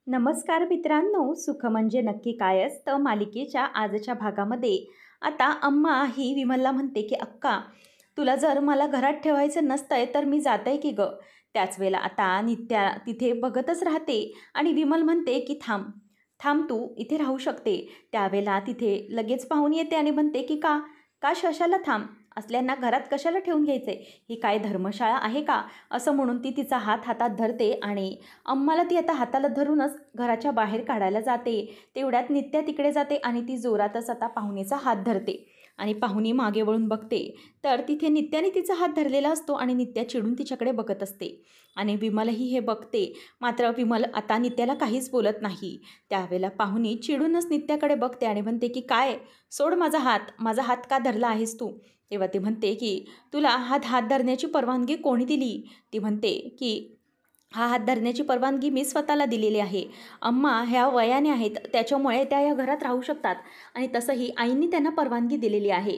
नमस्कार मित्रांनो, सुख म्हणजे नक्की काय असतं मालिकेच्या आजच्या भागामध्ये आता अम्मा ही विमलला म्हणते की अक्का, तुला जर मला घरात ठेवायचं नसतंय तर मी जाते की गं. त्याच वेळेला आता नित्या तिथे बघतच राहते आणि विमल म्हणते की थांब थांब, तू इथे राहू शकते. त्यावेळेला तिथे लगेच पाहून येते आणि म्हणते की का का कशाला थांब, असल्यांना घरात कशाला ठेवून घ्यायचंय, ही काय धर्मशाळा आहे का, असं म्हणून ती तिचा हात हातात धरते आणि अम्माला ती आता हाताला धरूनच घराच्या बाहेर काढायला जाते. तेवढ्यात नित्या तिकडे जाते आणि ती जोरातच आता पाहुणीचा हात धरते आणि पाहुणी मागे वळून बघते तर तिथे नित्याने तिचा हात धरलेला असतो आणि नित्या चिडून तिच्याकडे बघत असते आणि विमलही हे बघते. मात्र विमल आता नित्याला काहीच बोलत नाही. त्यावेळेला पाहुणी चिडूनच नित्याकडे बघते आणि म्हणते की काय, सोड माझा हात का धरला आहेस तू. तेव्हा ती म्हणते की तुला हात धरण्याची परवानगी कोणी दिली. ती म्हणते की हा हात धरण्याची परवानगी मी स्वतःला दिलेली आहे. अम्मा ह्या वयाने आहेत, त्याच्यामुळे त्या या घरात राहू शकतात आणि तसंही आईंनी त्यांना परवानगी दिलेली आहे.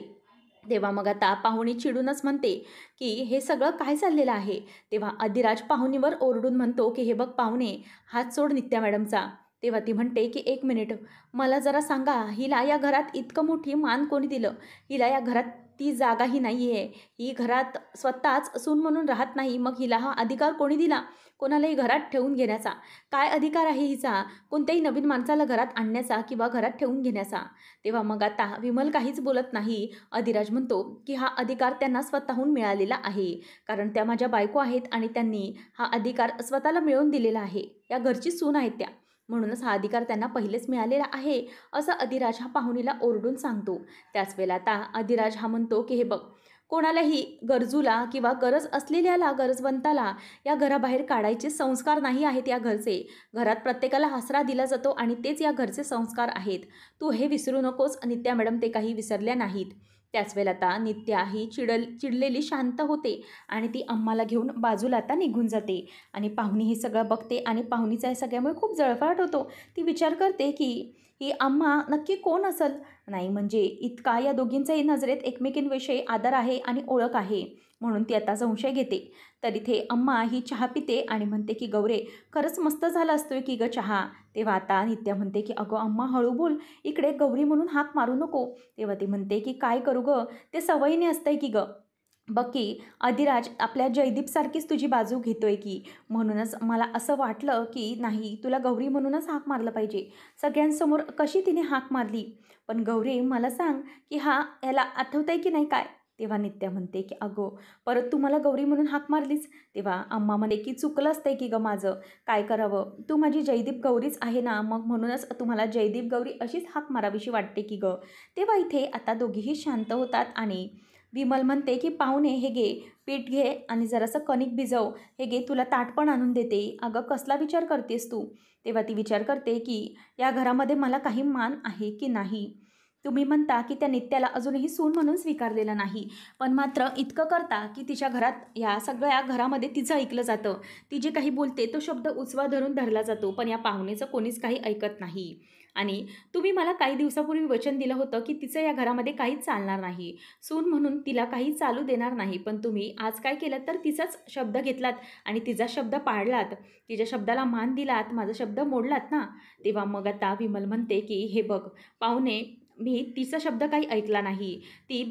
तेव्हा मग आता पाहुणी चिडूनच म्हणते की हे सगळं काय चाललेलं आहे. तेव्हा अधिराज पाहुणीवर ओरडून म्हणतो की हे बघ पाहुणे, हात सोड नित्या मॅडमचा. तेव्हा ती म्हणते की एक मिनिट, मला जरा सांगा, हिला या घरात इतकं मोठी मान कोणी दिलं. हिला या घरात ती जागाही नाही आहे. ही घरात स्वतःच सून म्हणून राहत नाही, मग हिला हा अधिकार कोणी दिला कोणालाही घरात ठेवून घेण्याचा. काय अधिकार आहे हिचा कोणत्याही नवीन माणसाला घरात आणण्याचा किंवा घरात ठेवून घेण्याचा. तेव्हा मग आता विमल काहीच बोलत नाही. अधिराज म्हणतो की हा अधिकार त्यांना स्वतःहून मिळालेला आहे, कारण त्या माझ्या बायको आहेत आणि त्यांनी हा अधिकार स्वतःला मिळवून दिलेला आहे. या घरची सून आहेत त्या, म्हणूनच हा अधिकार त्यांना पहिलेच मिळालेला आहे, असं अधिराज हा पाहुणीला ओरडून सांगतो. त्याच वेळेला आता अधिराज हा म्हणतो की हे बघ, कोणालाही गरजूला किंवा गरज असलेल्याला, गरजवंताला या घराबाहेर काढायचे संस्कार नाही आहेत या घरचे. घरात प्रत्येकाला आसरा दिला जातो आणि तेच या घरचे संस्कार आहेत. तू हे विसरू नकोस. नित्या मॅडम ते काही विसरल्या नाहीत. त्याच वेळेला आता नित्या ही चिडलेली शांत होते आणि ती अम्माला घेऊन बाजूला आता निघून जाते आणि पाहुणी हे सगळं बघते आणि पाहुणीचा या सगळ्यामुळे खूप जळफळाट होतो. ती विचार करते की ही अम्मा नक्की कोण असेल. नाही म्हणजे इतका या दोघींचाही नजरेत एकमेकींविषयी आदर आहे आणि ओळख आहे, म्हणून ती आता संशय घेते. तर इथे अम्मा ही चहा पिते आणि म्हणते की गौरे, खरंच मस्त झाला असतोय की गं चहा. तेव्हा आता नित्या म्हणते की अगं अम्मा हळू बोल, इकडे गौरी म्हणून हाक मारू नको. तेव्हा ती म्हणते की काय करू गं, ते सवयीने असतंय की गं. बघ की अधिराज आपल्या जयदीपसारखीच तुझी बाजू घेतोय की, म्हणूनच मला असं वाटलं की नाही, तुला गौरी म्हणूनच हाक मारलं पाहिजे. सगळ्यांसमोर कशी तिने हाक मारली. पण गौरी मला सांग की याला आठवतंय की नाही काय. तेव्हा नित्या म्हणते की अगो, परत तू मला गौरी म्हणून हाक मारलीस. तेव्हा अम्मा म्हणते की चुकलं असतंय की गं माझं, काय करावं, तू माझी जयदीप गौरीच आहे ना, मग म्हणूनच तुम्हाला जयदीप गौरी अशीच हाक मारावीशी वाटते की गं. तेव्हा इथे आता दोघीही शांत होतात आणि विमल म्हणते की पाहुणे हे घे, पीठ घे आणि जरासं कणिक भिजव, हे घे तुला ताट पण आणून देते. अगं कसला विचार करतेस तू. तेव्हा ती विचार करते की या घरामध्ये मला काही मान आहे की नाही. तुम्ही म्हणता की त्या नित्याला अजूनही सून म्हणून स्वीकारलेलं नाही, पण मात्र इतकं करता की तिच्या घरात, या सगळ्या घरामध्ये तिचं ऐकलं जातं. ती जे काही बोलते तो शब्द उचवा धरून धरला जातो, पण या पाहुणेचं कोणीच काही ऐकत नाही. आणि तुम्ही मला काही दिवसापूर्वी वचन दिलं होतं की तिचं या घरामध्ये काहीच चालणार नाही, सून म्हणून तिला काही चालू देणार नाही, पण तुम्ही आज काय केलं तर तिचाच शब्द घेतलात आणि तिचा शब्द पाळलात, तिच्या शब्दाला मान दिलात, माझा शब्द मोडलात ना. तेव्हा मग आता विमल म्हणते की हे बघ पाहुणे, मी तिचा शब्द काही ऐकला नाही. ती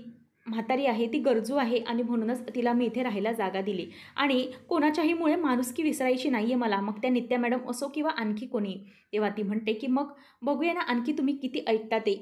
म्हातारी आहे, ती गरजू आहे आणि म्हणूनच तिला मी इथे राहायला जागा दिली आणि कोणाच्याहीमुळे माणुसकी विसरायची नाही आहे मला, मग त्या नित्या मॅडम असो किंवा आणखी कोणी. तेव्हा ती म्हणते की मग बघूया ना आणखी तुम्ही किती ऐकता ते.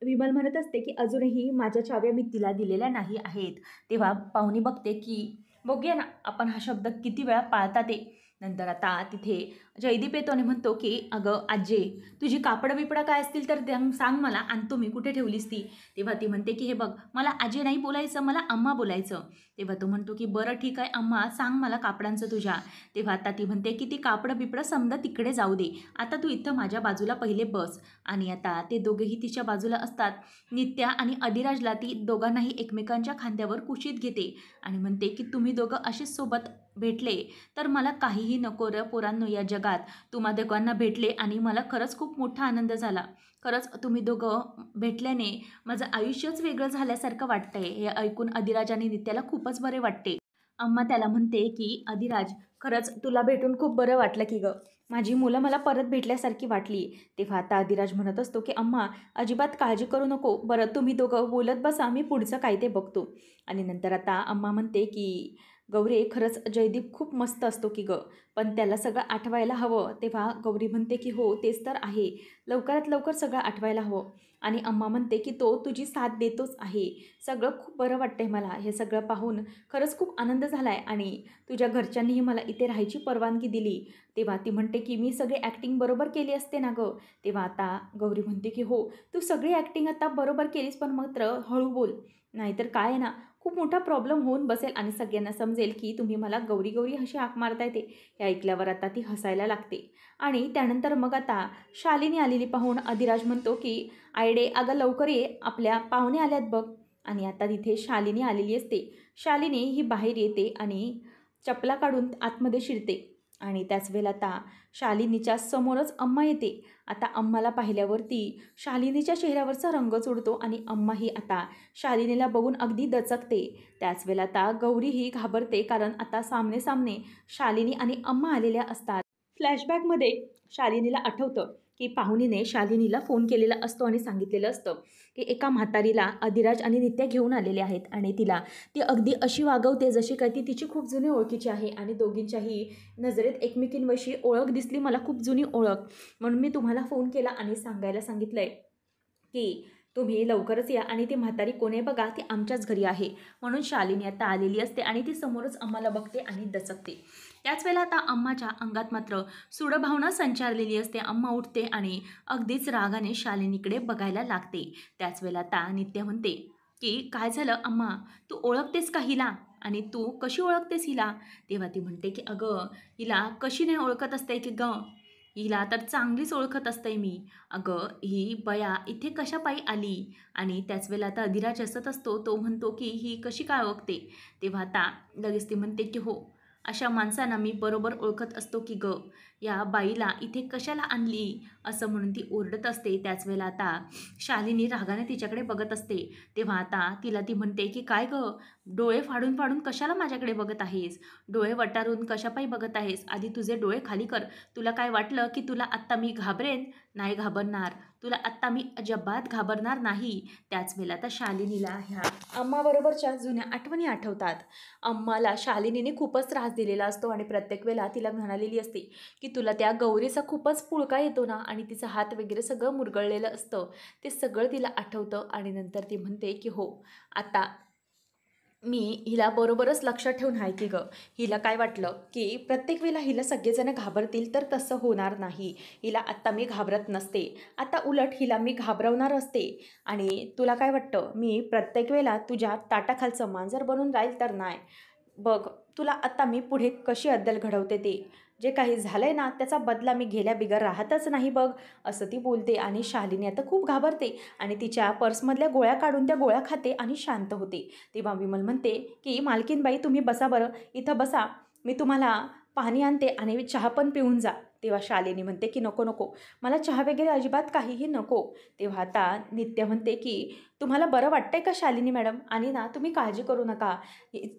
विमल म्हणत असते की अजूनही माझ्या चाव्या मी तिला दिलेल्या नाही आहेत. तेव्हा पाहुणी बघते की बघूया ना आपण हा शब्द किती वेळा पाळता ते. नंतर आता तिथे जयदीप येतो आणि म्हणतो की अगं आजे, तुझी कापडं बिपडं काय असतील तर सांग मला, आणतो मी, कुठे ठेवलीस ती. तेव्हा ती म्हणते की हे बघ, मला आजे नाही बोलायचं, मला अम्मा बोलायचं. तेव्हा तो म्हणतो की बरं ठीक आहे अम्मा, सांग मला कापडांचं तुझ्या. तेव्हा आता ती म्हणते की ती कापडं बिपडं समजा तिकडे जाऊ दे, आता तू इथं माझ्या बाजूला पहिले बस. आणि आता ते दोघेही तिच्या बाजूला असतात. नित्या आणि अधिराजला ती दोघांनाही एकमेकांच्या खांद्यावर कुशीत घेते आणि म्हणते की तुम्ही दोघं असेच सोबत भेटले तर मला काहीही नको रे पोरांनो, या जगात तुम्हा दोघांना भेटले आणि मला खरंच खूप मोठा आनंद झाला. खरंच तुम्ही दोघं भेटल्याने माझं आयुष्यच वेगळं झाल्यासारखं वाटतंय. हे ऐकून अधिराज आणि नित्याला खूपच बरे वाटते. अम्मा त्याला म्हणते की अधिराज, खरंच तुला भेटून खूप बरं वाटलं की गं. माझी मुलं मला परत भेटल्यासारखी वाटली. तेव्हा आता अधिराज म्हणत असतो की अम्मा अजिबात काळजी करू नको. बरं तुम्ही दोघं बोलत बसा, मी पुढचं काय ते बघतो. आणि नंतर आता अम्मा म्हणते की गौरी खरंच जयदीप खूप मस्त असतो की गं, पण त्याला सगळं आठवायला हवं. तेव्हा गौरी म्हणते की हो तेच तर आहे, लवकरात लवकर सगळं आठवायला हवं. आणि अम्मा म्हणते की तो तुझी साथ देतोच आहे. सगळं खूप बरं वाटतंय मला, हे सगळं पाहून खरंच खूप आनंद झाला आहे. आणि तुझ्या घरच्यांनीही मला इथे राहायची परवानगी दिली. तेव्हा ती म्हणते की मी सगळी ॲक्टिंग बरोबर केली असते ना गं. तेव्हा आता गौरी म्हणते की हो तू सगळी ॲक्टिंग आता बरोबर केलीस, पण मात्र हळू बोल, नाहीतर काय आहे ना खूप मोठा प्रॉब्लेम होऊन बसेल आणि सगळ्यांना समजेल की तुम्ही मला गौरी गौरी अशी हाक मारता येते. हे ऐकल्यावर आता ती हसायला लागते. आणि त्यानंतर मग आता शालिनी आलेली पाहून अधिराज म्हणतो की आयडे अगं लवकर ये, आपल्या पाहुणे आल्यात बघ. आणि आता तिथे शालिनी आलेली असते. शालिनी ही बाहेर येते आणि चपला काढून आतमध्ये शिरते. आणि त्याच वेळेला आता शालिनीच्या समोरच अम्मा येते. आता अम्माला पाहिल्यावरती शालिनीच्या चेहऱ्यावरचा रंगच उडतो आणि अम्माही आता शालिनीला बघून अगदी दचकते. त्याच वेळेला आता गौरीही घाबरते, कारण आता सामने सामने शालिनी आणि अम्मा आलेल्या असतात. फ्लॅशबॅकमध्ये शालिनीला आठवतं की पाहुणीने शालिनीला फोन केलेला असतो आणि सांगितलेलं असतं की एका म्हातारीला अधिराज आणि नित्या घेऊन आलेले आहेत आणि तिला ती अगदी अशी वागवते जशी काय ती तिची खूप जुनी ओळखीची आहे. आणि दोघींच्याही नजरेत एकमेकींविषयी ओळख दिसली, मला खूप जुनी ओळख, म्हणून मी तुम्हाला फोन केला आणि सांगायला सांगितलं आहे की तुम्ही लवकरच या. आणि ती म्हातारी कोण आहे बघा, ती आमच्याच घरी आहे. म्हणून शालिनी आता आलेली असते आणि ती समोरच अम्माला बघते आणि दचकते. त्याच वेळेला आता अम्माच्या अंगात मात्र सूडभावना संचारलेली असते. अम्मा उठते आणि अगदीच रागाने शालिनीकडे बघायला लागते. त्याच वेळेला आता नित्या म्हणते की काय झालं अम्मा, तू ओळखतेस का हिला, आणि तू कशी ओळखतेस हिला. तेव्हा ती म्हणते की अगं हिला कशी नाही ओळखत असते की गं, हिला तर चांगलीच ओळखत असते मी. अगं ही बया इथे कशा पायी आली. आणि त्याच वेळेला आता अधिराज हसत असतो. तो म्हणतो की ही कशी काय ओळखते. तेव्हा आता लगेच ती म्हणते की हो अशा माणसांना मी बरोबर ओळखत असतो की ग, या बाईला इथे कशाला आणली, असं म्हणून ती ओरडत असते. त्याच वेळेला आता शालिनी रागाने तिच्याकडे बघत असते. तेव्हा आता तिला ती म्हणते की काय ग, डोळे फाडून फाडून कशाला माझ्याकडे बघत आहेस, डोळे वटारून कशापायी बघत आहेस, आधी तुझे डोळे खाली कर. तुला काय वाटलं की तुला आत्ता मी घाबरेन, नाही घाबरणार, तुला आत्ता मी अजिबात घाबरणार नाही. त्याच वेळेला आता शालिनीला ह्या अम्माबरोबरच्या जुन्या आठवणी आठवतात. अम्माला शालिनीने खूपच त्रास दिलेला असतो आणि प्रत्येक वेळेला तिला म्हणालेली असते की तुला त्या गौरीचा खूपच पुळका येतो ना, आणि तिचं हात वगैरे सगळं मुरगळलेलं असतं. ते सगळं तिला आठवतं. आणि नंतर ती म्हणते की हो आता मी हिला बरोबरच लक्षात ठेवून आहे की गं, हिला काय वाटलं की प्रत्येक वेळेला हिला सगळेजण घाबरतील, तर तसं होणार नाही. हिला आत्ता मी घाबरत नसते, आता उलट हिला मी घाबरवणार असते. आणि तुला काय वाटतं मी प्रत्येक वेळेला तुझ्या ताटाखालचं मांजर बनून राहील, तर नाही. बघ तुला आत्ता मी पुढे कशी अद्दल घडवते ते, जे काही झालंय ना त्याचा बदला मी गेल्या बिगर राहतच नाही बघ, असं ती बोलते. आणि शालिनी आता खूप घाबरते आणि तिच्या पर्समधल्या गोळ्या काढून त्या गोळ्या खाते आणि शांत होते. तेव्हा विमल म्हणते की मालकीनबाई तुम्ही बसा बरं, इथं बसा, मी तुम्हाला पाणी आणते आणि चहा पण पिऊन जा. तेव्हा शालिनी म्हणते की नको नको, मला चहा वगैरे अजिबात काहीही नको. तेव्हा आता नित्य म्हणते की तुम्हाला बरं वाटतंय का शालिनी मॅडम, आणि ना तुम्ही काळजी करू नका,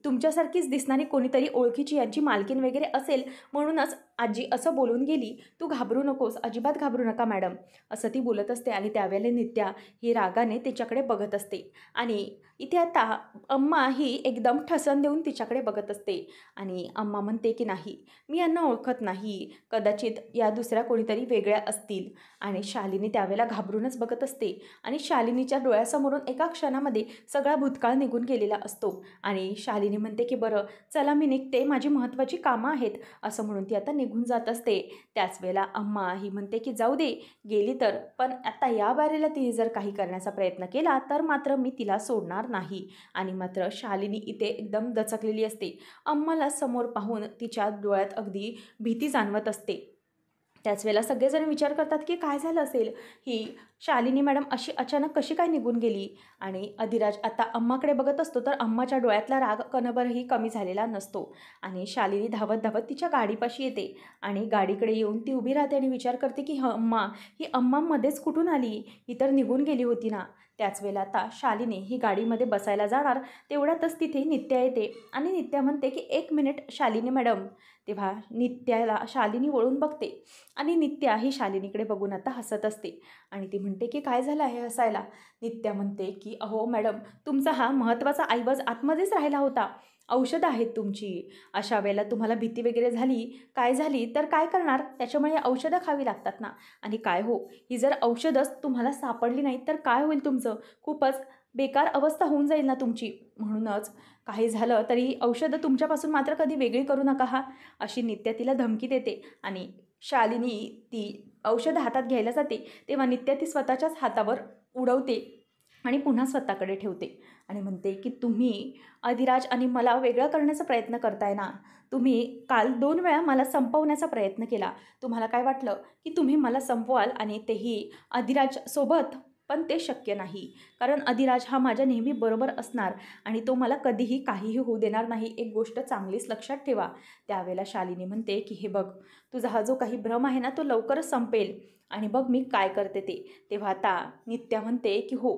तुमच्यासारखीच दिसणारी कोणीतरी ओळखीची यांची मालकीन वगैरे असेल, म्हणूनच आजी असं बोलून गेली, तू घाबरू नकोस, अजिबात घाबरू नका मॅडम, असं ती बोलत असते. आणि त्यावेळेला नित्या ही रागाने तिच्याकडे बघत असते. आणि इथे आता अम्मा ही एकदम ठसन देऊन तिच्याकडे बघत असते. आणि अम्मा म्हणते की नाही मी यांना ओळखत नाही, कदाचित या दुसऱ्या कोणीतरी वेगळ्या असतील. आणि शालिनी त्यावेळेला घाबरूनच बघत असते. आणि शालिनीच्या डोळ्यासमोरून एका क्षणामध्ये सगळा भूतकाळ निघून गेलेला असतो. आणि शालिनी म्हणते की बरं चला मी निघते, माझी महत्त्वाची कामं आहेत, असं म्हणून ती आता निघून जात असते. त्याच वेळेला अम्मा ही म्हणते की जाऊ दे गेली तर, पण आता या बारीला तिने जर काही करण्याचा प्रयत्न केला तर मात्र मी तिला सोडणार नाही. आणि मात्र शालिनी इथे एकदम दचकलेली असते. अम्माला समोर पाहून तिच्या डोळ्यात अगदी भीती जाणवत असते. त्याच वेळेला सगळेजण विचार करतात की काय झालं असेल, ही शालिनी मॅडम अशी अचानक कशी काय निघून गेली. आणि अधिराज आता अम्माकडे बघत असतो, तर अम्माच्या डोळ्यातला राग कणभरही कमी झालेला नसतो. आणि शालिनी धावत धावत तिच्या गाडीपाशी येते आणि गाडीकडे येऊन ती उभी राहते आणि विचार करते की अम्मा, ही अम्मा मध्येच कुठून आली, ही तर निघून गेली होती ना. त्याच वेळेला आता शालिनी ही गाडीमध्ये बसायला जाणार, तेवढ्यातच तिथे नित्या येते. आणि नित्या म्हणते की एक मिनिट शालिनी मॅडम, तेव्हा नित्याला शालिनी वळून बघते आणि नित्या ही शालिनीकडे बघून आता हसत असते आणि ती म्हणते की काय झालं आहे हसायला. नित्या म्हणते की अहो मॅडम, तुमचा हा महत्त्वाचा ऐवज आतमध्येच राहिला होता. औषधं आहेत तुमची. अशा वेळेला तुम्हाला भीती वगैरे झाली, काय झाली तर काय करणार? त्याच्यामुळे औषधं खावी लागतात ना. आणि काय हो, ही जर औषधंच तुम्हाला सापडली नाही तर काय होईल तुमचं? खूपच बेकार अवस्था होऊन जाईल ना तुमची. म्हणूनच काही झालं तरी औषधं तुमच्यापासून मात्र कधी वेगळी करू नका हा. अशी नित्या तिला धमकी देते आणि शालिनी ती औषधं हातात घ्यायला जाते तेव्हा नित्या ती स्वतःच्याच हातावर उडवते आणि पुन्हा स्वतःकडे ठेवते आणि म्हणते की तुम्ही अधिराज आणि मला वेगळं करण्याचा प्रयत्न करताय ना. तुम्ही काल 2 वेळा मला संपवण्याचा प्रयत्न केला. तुम्हाला काय वाटलं की तुम्ही मला संपवाल आणि तेही अधिराजसोबत? पण ते शक्य नाही. कारण अधिराज हा माझ्या नेहमी बरोबर असणार आणि तो मला कधीही काहीही होऊ देणार नाही. एक गोष्ट चांगलीच लक्षात ठेवा. त्यावेळेला शालिनी म्हणते की हे बघ, तुझा हा जो काही भ्रम आहे ना तो लवकरच संपेल आणि बघ मी काय करते ते. तेव्हा आता नित्या म्हणते की हो,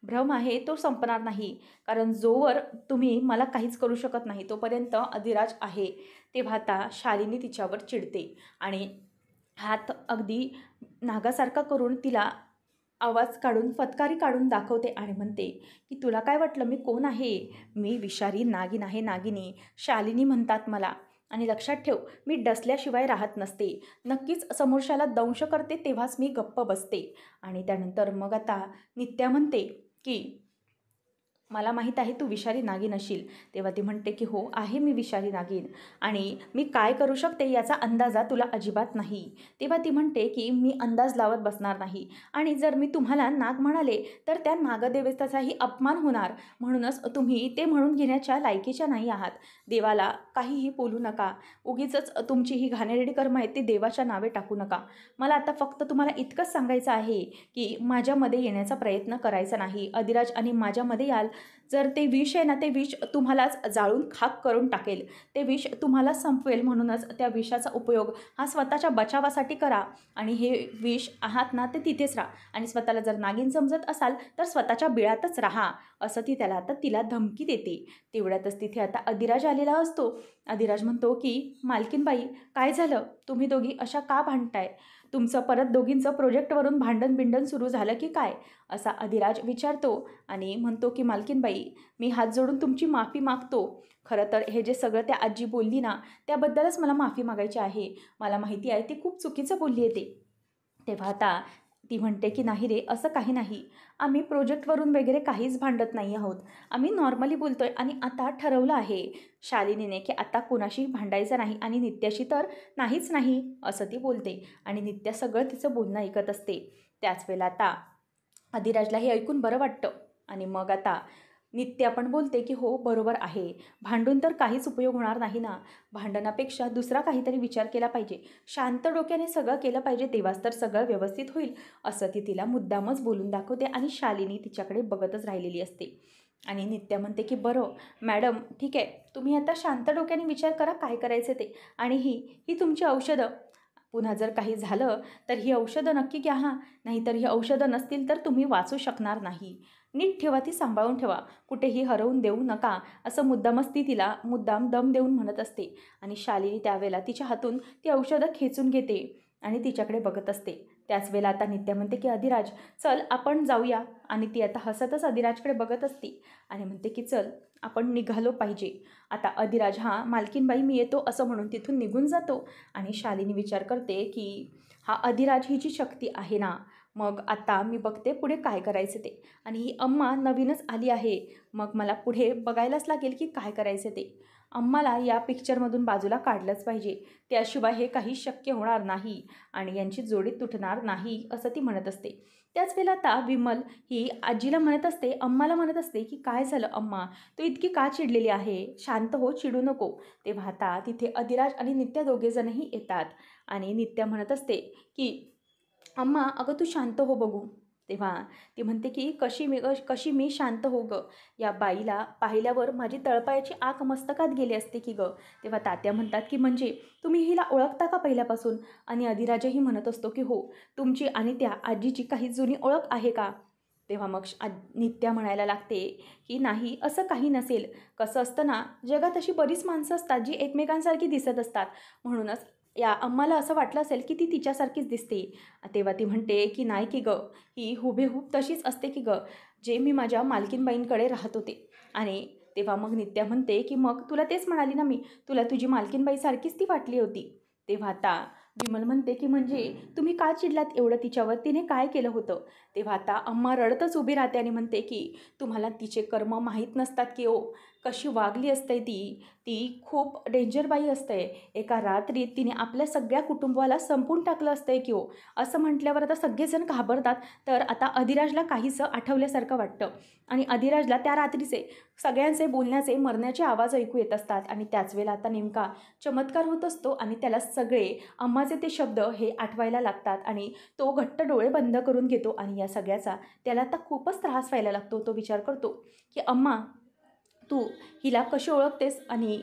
भ्रम आहे तो संपणार नाही. कारण जोवर तुम्ही मला काहीच करू शकत नाही तोपर्यंत अधिराज आहे. तेव्हा आता शालिनी तिच्यावर चिडते आणि हात अगदी नागासारखा करून तिला आवाज काढून फटकारी काढून दाखवते आणि म्हणते की तुला काय वाटलं मी कोण आहे? मी विषारी नागिन आहे, नागिनी. शालिनी म्हणतात मला. आणि लक्षात ठेव, मी डसल्याशिवाय राहत नसते. नक्कीच समोरच्याला दंश करते तेव्हाच मी गप्प बसते. आणि त्यानंतर मग आता नित्या म्हणते की मला माहीत आहे तू विषारी नागिन असशील. तेव्हा ती म्हणते की हो, आहे मी विषारी नागिन आणि मी काय करू शकते याचा अंदाजा तुला अजिबात नाही. तेव्हा ती म्हणते की मी अंदाज लावत बसणार नाही आणि जर मी तुम्हाला नाग म्हणाले तर त्या नागदेवताचाही अपमान होणार. म्हणूनच तुम्ही ते म्हणून घेण्याच्या लायकीच्या नाही आहात. देवाला काहीही बोलू नका. उगीचच तुमची ही घाणेरडी कर्म आहेत ती देवाच्या नावे टाकू नका. मला आता फक्त तुम्हाला इतकंच सांगायचं आहे की माझ्यामध्ये येण्याचा प्रयत्न करायचा नाही. अधिराज आणि माझ्यामध्ये याल जर ते विष आहे ना, ते विष तुम्हालाच जाळून खाक करून टाकेल. ते विष तुम्हाला संपवेल. म्हणूनच त्या विषाचा उपयोग हा स्वतःच्या बचावासाठी करा आणि हे विष आहात ना ते तिथेच राहा आणि स्वतःला जर नागिन समजत असाल तर स्वतःच्या बिळातच राहा, असं ती त्याला आता तिला धमकी देते. तेवढ्यातच तिथे आता अधिराज आलेला असतो. अधिराज म्हणतो की मालकीनबाई, काय झालं? तुम्ही दोघी अशा का भांडताय? तुमचं परत दोघींचं प्रोजेक्टवरून भांडण सुरू झालं की काय? असा अधिराज विचारतो आणि म्हणतो की मालकीनबाई, मी हात जोडून तुमची माफी मागतो. खरं तर हे जे सगळं त्या आजी बोलली ना त्याबद्दलच मला माफी मागायची आहे. मला माहिती आहे ती खूप चुकीचं बोलली आहे ते. तेव्हा आता ती म्हणते की नाही रे, असं काही नाही. आम्ही प्रोजेक्टवरून वगैरे काहीच भांडत नाही आहोत. आम्ही नॉर्मली बोलतोय आणि आता ठरवलं आहे शालिनीने की आता कोणाशी भांडायचं नाही आणि नित्याशी तर नाहीच नाही, असं ती बोलते आणि नित्या सगळं तिचं बोलणं ऐकत असते. त्याच वेळेला आता अधिराजला हे ऐकून बरं वाटतं आणि मग आता नित्या पण बोलते की हो, बरोबर आहे. भांडून तर काहीच उपयोग होणार नाही ना. भांडणापेक्षा दुसरा काहीतरी विचार केला पाहिजे. शांत डोक्याने सगळं केलं पाहिजे तेव्हाच तर सगळं व्यवस्थित होईल, असं ती तिला मुद्दामच बोलून दाखवते आणि शालिनी तिच्याकडे बघतच राहिलेली असते. आणि नित्या म्हणते की बरं मॅडम, ठीक आहे, तुम्ही आता शांत डोक्याने विचार करा काय करायचं ते. आणि ही ही तुमची औषधं. पुन्हा जर काही झालं तर ही औषधं नक्की घ्या हां. नाहीतर ही औषधं नसतील तर तुम्ही वाचू शकणार नाही. नीट ठेवा, ती सांभाळून ठेवा. कुठेही हरवून देऊ नका, असं मुद्दामच ती तिला मुद्दाम दम देऊन म्हणत असते. आणि शालिनी त्यावेळेला तिच्या हातून ती औषधं खेचून घेते आणि तिच्याकडे बघत असते. त्याच वेळेला आता नित्या म्हणते की अधिराज, चल आपण जाऊया. आणि ती आता हसतच अधिराजकडे बघत असते आणि म्हणते की चल आपण निघालो पाहिजे. आता अधिराज हा मालकीनबाई मी येतो असं म्हणून तिथून निघून जातो आणि शालिनी विचार करते की हा अधिराज ही जी शक्ती आहे ना, मग आता मी बघते पुढे काय करायचं ते. आणि ही अम्मा नवीनच आली आहे, मग मला पुढे बघायलाच लागेल की काय करायचं ते. अम्माला या पिक्चरमधून बाजूला काढलंच पाहिजे, त्याशिवाय हे काही शक्य होणार नाही आणि यांची जोडी तुटणार नाही, असं ती म्हणत असते. त्याच वेळेला आता विमल ही आजीला म्हणत असते, अम्माला म्हणत असते की काय झालं अम्मा, तू इतकी का चिडलेली आहे? शांत हो, चिडू नको. तेव्हा आता तिथे अधिराज आणि नित्या दोघेजणही येतात आणि नित्या म्हणत असते की अम्मा, अगं तू शांत हो बघू. तेव्हा ती म्हणते की कशी मी शांत हो गं? या बाईला पाहिल्यावर माझी तळपायाची आग मस्तकात गेली असते की गं. तेव्हा तात्या म्हणतात की म्हणजे तुम्ही हिला ओळखता का पहिल्यापासून? आणि अधिराजही म्हणत असतो की हो, तुमची आणि त्या आजीची काही जुनी ओळख आहे का? तेव्हा मग नित्या म्हणायला लागते की नाही, असं काही नसेल. कसं असतं ना, जगात अशी बरीच माणसं असतात जी एकमेकांसारखी दिसत असतात. म्हणूनच या अम्माला असं वाटलं असेल की ती तिच्यासारखीच दिसते. तेव्हा ती म्हणते की नाही की गं, ही हुबेहूब तशीच असते की गं, जे मी माझ्या मालकीनबाईंकडे राहत होते. आणि तेव्हा मग नित्या म्हणते की मग तुला तेच म्हणाली ना मी, तुला तुझी मालकीनबाईसारखीच ती वाटली होती. तेव्हा आता विमल म्हणते की म्हणजे तुम्ही का चिडलात एवढं तिच्यावर, तिने काय केलं होतं? तेव्हा आता अम्मा रडतच उभी राहते आणि म्हणते की तुम्हाला तिचे कर्म माहीत नसतात की ओ, कशी वागली असते ती. ती खूप डेंजर बाई असते. एका रात्रीत तिने आपल्या सगळ्या कुटुंबाला संपवून टाकलं असतंय की ओ. असं म्हटल्यावर आता सगळेजण घाबरतात. तर आता अधिराजला काहीसं आठवल्यासारखं वाटतं आणि अधिराजला त्या रात्रीचे सगळ्यांचे बोलण्याचे, मरण्याचे आवाज ऐकू येत असतात. आणि त्याच वेळेला आता नेमका चमत्कार होत असतो आणि त्याला सगळे अम्माचे ते शब्द हे आठवायला लागतात आणि तो घट्ट डोळे बंद करून घेतो. आणि या सगळ्याचा त्याला आता खूपच त्रास व्हायला लागतो. तो विचार करतो की अम्मा, तू हिला कशी ओळखतेस आणि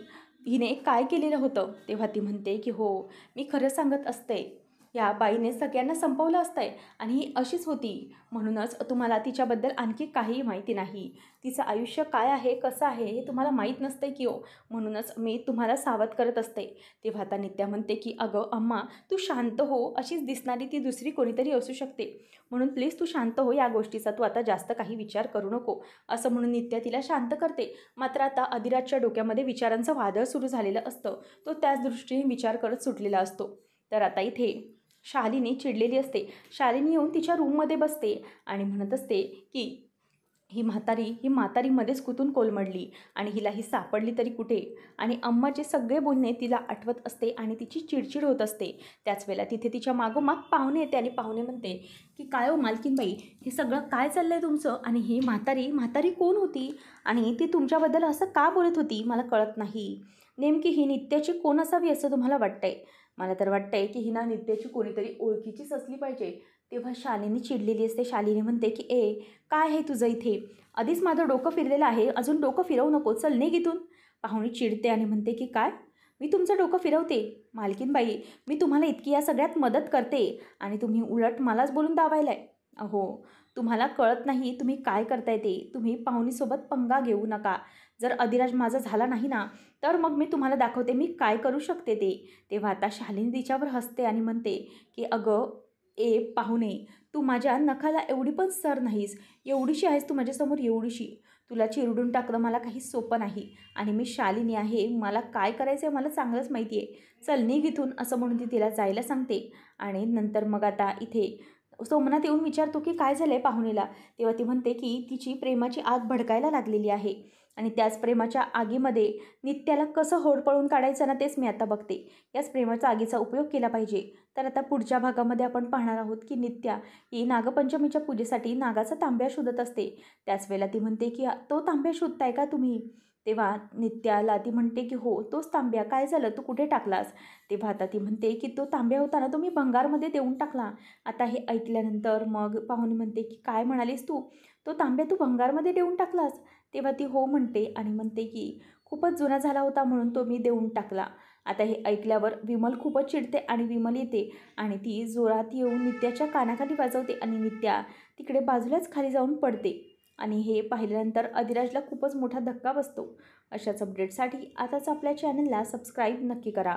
हिने काय केलेलं होतं? तेव्हा ती म्हणते की हो, मी खरं सांगत असते. या बाईने सगळ्यांना संपवलं असतंय आणि ही अशीच होती. म्हणूनच तुम्हाला तिच्याबद्दल आणखी काहीही माहिती नाही. तिचं आयुष्य काय आहे, कसं आहे हे तुम्हाला माहीत नसतंय की हो. म्हणूनच मी तुम्हाला सावध करत असते. तेव्हा आता नित्या म्हणते की अगं अम्मा, तू शांत हो. अशीच दिसणारी ती दुसरी कोणीतरी असू शकते. म्हणून प्लीज तू शांत हो. या गोष्टीचा तू आता जास्त काही विचार करू नको. असं म्हणून नित्या तिला शांत करते. मात्र आता अधिराजच्या डोक्यामध्ये विचारांचं वादळ सुरू झालेलं असतं. तो त्याच दृष्टीने विचार करत सुटलेला असतो. तर आता इथे शालिनी चिडलेली असते. शालिनी येऊन तिच्या रूममध्ये बसते आणि म्हणत असते की ही म्हातारी मध्येच कुतून कोलमडली आणि हिला ही सापडली तरी कुठे. आणि अम्माचे सगळे बोलणे तिला आठवत असते आणि तिची चिडचिड होत असते. त्याच वेळेला तिथे तिच्या मागोमाग पाहुणे येते आणि पाहुणे म्हणते की काय हो मालकीनबाई, हे सगळं काय चाललं आहे तुमचं? आणि ही म्हातारी कोण होती आणि ती तुमच्याबद्दल असं का बोलत होती? मला कळत नाही. नेमकी ही नित्याची कोण असावी असं तुम्हाला वाटतंय? मला तर वाटतंय की हिना नित्याची कोणीतरी ओळखीचीच असली पाहिजे. तेव्हा शालिनी चिडलेली असते. शालिनी म्हणते की काय आहे तुझं इथे? आधीच माझं डोकं फिरलेलं आहे, अजून डोकं फिरवू नको, चल निघ इथून. पाहुणी चिडते आणि म्हणते की काय? मी तुमचं डोकं फिरवते? मालकीनबाई, मी तुम्हाला इतकी या सगळ्यात मदत करते आणि तुम्ही उलट मलाच बोलून दावायलाय. अहो, तुम्हाला कळत नाही तुम्ही काय करताय ते. तुम्ही पाहुणीसोबत पंगा घेऊ नका. जर अधिराज माझा झाला नाही ना, तर मग मी तुम्हाला दाखवते मी काय करू शकते ते. तेव्हा आता शालिनी तिच्यावर हसते आणि म्हणते की अगं पाहुणे, तू माझ्या नखाला एवढी पण सर नाहीस. एवढीशी आहेस तू माझ्यासमोर, एवढीशी. तुला चिरडून टाकणं मला काही सोपं नाही. आणि मी शालिनी आहे, मला काय करायचं आहे मला चांगलंच माहिती आहे. चल निघ इथून. असं म्हणून ती तिला जायला सांगते. आणि नंतर मग आता इथे सोमनाथ येऊन विचारतो की काय झालं आहे पाहुणेला. तेव्हा ती म्हणते की तिची प्रेमाची आग भडकायला लागलेली आहे आणि त्याच प्रेमाच्या आगीमध्ये नित्याला कसं होरपळून काढायचं ना, तेच मी आता बघते. याच प्रेमाच्या आगीचा उपयोग केला पाहिजे. तर आता पुढच्या भागामध्ये आपण पाहणार आहोत की नित्या ही नागपंचमीच्या पूजेसाठी नागाचा तांब्या शोधत असते. त्याच वेळेला ती म्हणते की तो तांब्या शोधताय का तुम्ही? तेव्हा नित्याला ती म्हणते की हो, तोच तांब्या. काय झालं, तू कुठे टाकलास? तेव्हा आता ती म्हणते की तो तांब्या होता ना, तो मी भंगारमध्ये देऊन टाकला. आता हे ऐकल्यानंतर मग पाहुणी म्हणते की काय म्हणालीस तू? तो तांब्या तू भंगारमध्ये देऊन टाकलास? तेव्हा ती हो म्हणते आणि म्हणते की खूपच जुना झाला होता म्हणून तो मी देऊन टाकला. आता हे ऐकल्यावर विमल खूपच चिडते आणि विमल येते आणि ती जोरात येऊन नित्याच्या कानाखाली वाजवते आणि नित्या तिकडे बाजूलाच खाली जाऊन पडते. आणि हे पाहिल्यानंतर अधिराजला खूपच मोठा धक्का बसतो. अशाच अपडेटसाठी आताच आपल्या चॅनलला सबस्क्राईब नक्की करा.